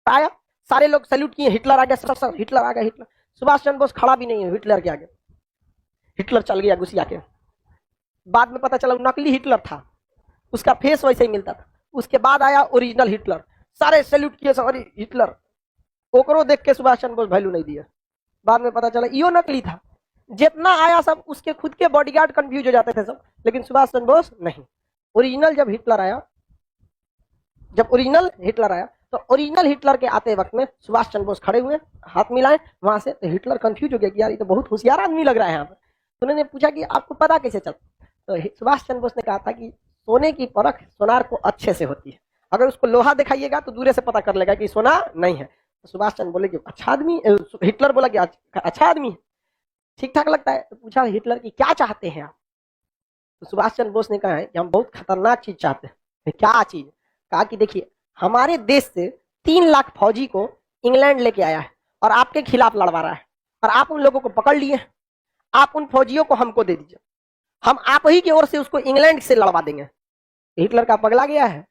आया, सारे लोग सैल्यूट किए, हिटलर आ गया, सर सर हिटलर आ गया, हिटलर। सुभाष चंद्र बोस खड़ा भी नहीं है हिटलर के आगे, हिटलर चल गया घुसिया के। बाद में पता चला नकली हिटलर था, उसका फेस वैसे ही मिलता था। उसके बाद आया ओरिजिनल हिटलर, सारे सैल्यूट किए, सॉरी हिटलर। ओकरो देख के सुभाष चंद्र बोस वैल्यू नहीं दिया। बाद में पता चला यो नकली था। जितना आया सब उसके खुद के बॉडीगार्ड कंफ्यूज हो जाते थे सब, लेकिन सुभाष चंद्र बोस नहीं। ओरिजिनल जब हिटलर आया, जब ओरिजिनल हिटलर आया तो ओरिजिनल हिटलर के आते वक्त में सुभाष चंद्र बोस खड़े हुए, हाथ मिलाए वहां से, तो हिटलर कंफ्यूज हो गया कि यार ये तो बहुत होशियार आदमी लग रहा है यहाँ पर। तो उन्होंने पूछा कि आपको पता कैसे चलता? तो सुभाष चंद्र बोस ने कहा था कि सोने की परख सोनार को अच्छे से होती है, अगर उसको लोहा दिखाइएगा तो दूर से पता कर लेगा कि सोना नहीं है। तो सुभाष चंद्र बोले कि अच्छा आदमी, हिटलर बोला कि अच्छा आदमी है, ठीक ठाक लगता है। तो पूछा हिटलर की क्या चाहते हैं आप? तो सुभाष चंद्र बोस ने कहा है कि हम बहुत खतरनाक चीज चाहते हैं। क्या चीज? कहा कि देखिए हमारे देश से 3 लाख फौजी को इंग्लैंड लेके आया है और आपके खिलाफ लड़वा रहा है, और आप उन लोगों को पकड़ लिए, आप उन फौजियों को हमको दे दीजिए, हम आप ही की ओर से उसको इंग्लैंड से लड़वा देंगे। हिटलर का पगला गया है,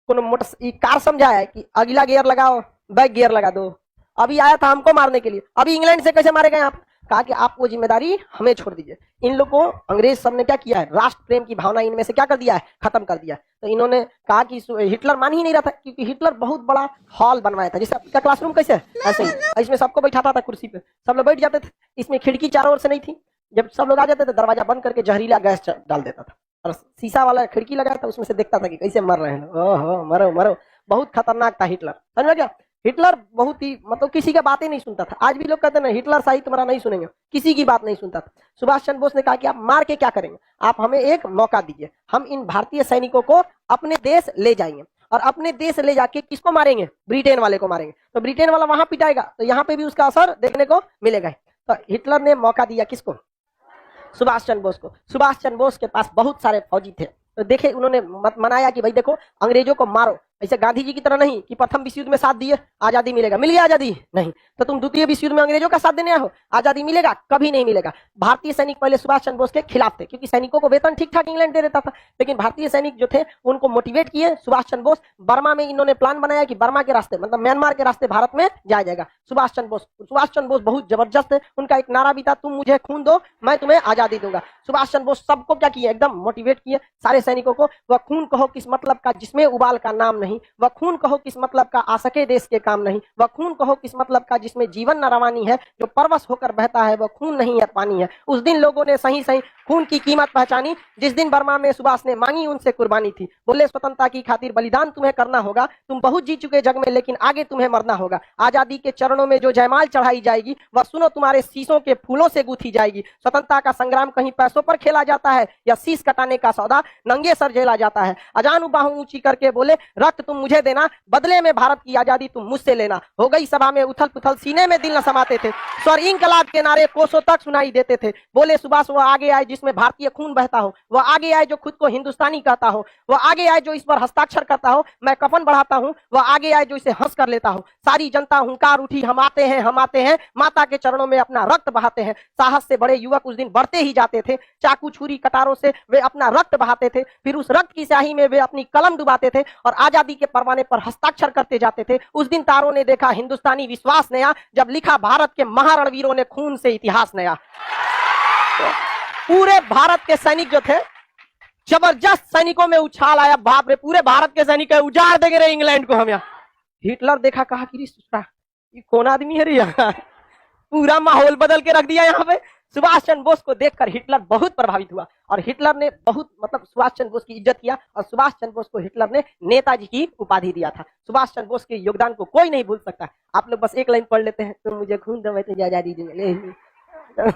कोनो मोटर कार समझा है कि अगला गियर लगाओ, बैक गियर लगा दो। अभी आया था हमको मारने के लिए, अभी इंग्लैंड से कैसे मारेगा आप? कहा कि आप वो जिम्मेदारी हमें छोड़ दीजिए। इन लोगों को अंग्रेज सब ने क्या किया है, राष्ट्र प्रेम की भावना इनमें से क्या कर दिया है, खत्म कर दिया। तो इन्होंने कहा कि हिटलर मान ही नहीं रहा था, क्योंकि हिटलर बहुत बड़ा हॉल बनवाया था, जैसे आपका क्लासरूम कैसे है ऐसे ही, इसमें सबको बैठाता था कुर्सी पे, सब लोग बैठ जाते थे। इसमें खिड़की चारों ओर से नहीं थी, जब सब लोग आ जाते थे दरवाजा बंद करके जहरीला गैस डाल देता था, और शीशा वाला खिड़की लगाया था, उसमें से देखता था कि कैसे मर रहे हैं। ओहो मरो मरो, बहुत खतरनाक था हिटलर, समझ में क्या? हिटलर बहुत ही मतलब किसी का बातें नहीं सुनता था। आज भी लोग कहते हैं ना हिटलर सही तुम्हारा नहीं सुनेंगे, किसी की बात नहीं सुनता था। सुभाष चंद्र बोस ने कहा कि आप मार के क्या करेंगे, आप हमें एक मौका दीजिए, हम इन भारतीय सैनिकों को अपने देश ले जाएंगे, और अपने देश ले जाके किसको मारेंगे, ब्रिटेन वाले को मारेंगे। तो ब्रिटेन वाला वहां पिटाएगा तो यहाँ पे भी उसका असर देखने को मिलेगा। तो हिटलर ने मौका दिया किसको, सुभाष चंद्र बोस को। सुभाष चंद्र बोस के पास बहुत सारे फौजी थे, तो देखे उन्होंने मनाया कि भाई देखो अंग्रेजों को मारो, ऐसे गांधी जी की तरह नहीं कि प्रथम विश्व युद्ध में साथ दिए आजादी मिलेगा, मिल गया आजादी, नहीं। तो तुम द्वितीय विश्व युद्ध में अंग्रेजों का साथ देने आए हो, आजादी मिलेगा, कभी नहीं मिलेगा। भारतीय सैनिक पहले सुभाष चंद्र बोस के खिलाफ थे, क्योंकि सैनिकों को वेतन ठीक ठाक इंग्लैंड दे देता था, लेकिन भारतीय सैनिक जो थे उनको मोटिवेट किए सुभाष चंद्र बोस। बर्मा में इन्होंने प्लान बनाया कि बर्मा के रास्ते मतलब म्यांमार के रास्ते भारत में जाया जाएगा। सुभाष चंद्र बोस बहुत जबरदस्त है, उनका एक नारा भी था, तुम मुझे खून दो मैं तुम्हें आजादी दूंगा। सुभाष चंद्र बोस सबको क्या किए, एकदम मोटिवेट किए सारे सैनिकों को। वह खून कहो किस मतलब का जिसमें उबाल का नाम नहीं, वह खून कहो किस मतलब का आ सके देश के काम नहीं, वह खून कहो किस मतलब का जिसमें जीवन न रवानी है, जो परवश होकर बहता है वह खून नहीं है पानी है। उस दिन लोगों ने सही सही खून की कीमत पहचानी, जिस दिन बर्मा में सुभाष ने मांगी उनसे कुर्बानी थी। बोले स्वतंत्रता की खातिर बलिदान तुम्हें करना होगा, तुम बहुत जी चुके जग में लेकिन आगे तुम्हें मरना होगा। आजादी के चरणों में जो जयमाल चढ़ाई जाएगी वह सुनो तुम्हारे शीशों के फूलों से गूंथी जाएगी। स्वतंत्रता का संग्राम कहीं पैसों पर खेला जाता है या शीश कटाने का सौदा नंगे सर झेला जाता है। अजान बाहों ऊंची करके बोले रक्त तुम मुझे देना, बदले में भारत की आजादी तुम मुझसे लेना। हो गई सभा में उथल पुथल, सीने में दिल न समाते थे, स्वर इंकलाब के नारे कोसों तक सुनाई देते थे। बोले सुभाष वह आगे आए जिसमें भारतीय खून बहता हो, वह आगे आए जो खुद को हिंदुस्तानी कहता हो, वह आगे आए जो इस पर हस्ताक्षर करता हो, मैं कफन बढ़ाता हूं, वह आगे आए जो इसे हंस कर लेता हो। सारी जनता हुंकार उठी, हम आते हैं हम आते हैं, माता के चरणों में अपना रक्त बहाते हैं। साहस से बड़े युवक उस दिन बढ़ते ही जाते थे, चाकू छुरी कटारों से वे अपना रक्त बहाते थे, फिर उस रक्त की स्याही में वे अपनी कलम डुबाते थे और आजादी के परवाने पर हस्ताक्षर करते जाते थे। उस दिन तारों ने देखा हिंदुस्तानी विश्वास नया, जब लिखा भारत के महारणवीरों ने खून से इतिहास नया। तो पूरे भारत के सैनिक जो थे, जबरदस्त सैनिकों में उछाल आया, बाप रे पूरे भारत के सैनिक उजाड़ देंगे रे इंग्लैंड को हम। यहाँ हिटलर देखा, कहा कि ये कौन आदमी है रे, यहाँ पूरा माहौल बदल के रख दिया यहाँ पे। सुभाष चंद्र बोस को देखकर हिटलर बहुत प्रभावित हुआ और हिटलर ने बहुत मतलब सुभाष चंद्र बोस की इज्जत किया, और सुभाष चंद्र बोस को हिटलर ने नेताजी की उपाधि दिया था। सुभाष चंद्र बोस के योगदान को कोई नहीं भूल सकता। आप लोग बस एक लाइन पढ़ लेते हैं, तुम मुझे खून दो मैं तुझे आजादी दूंगा।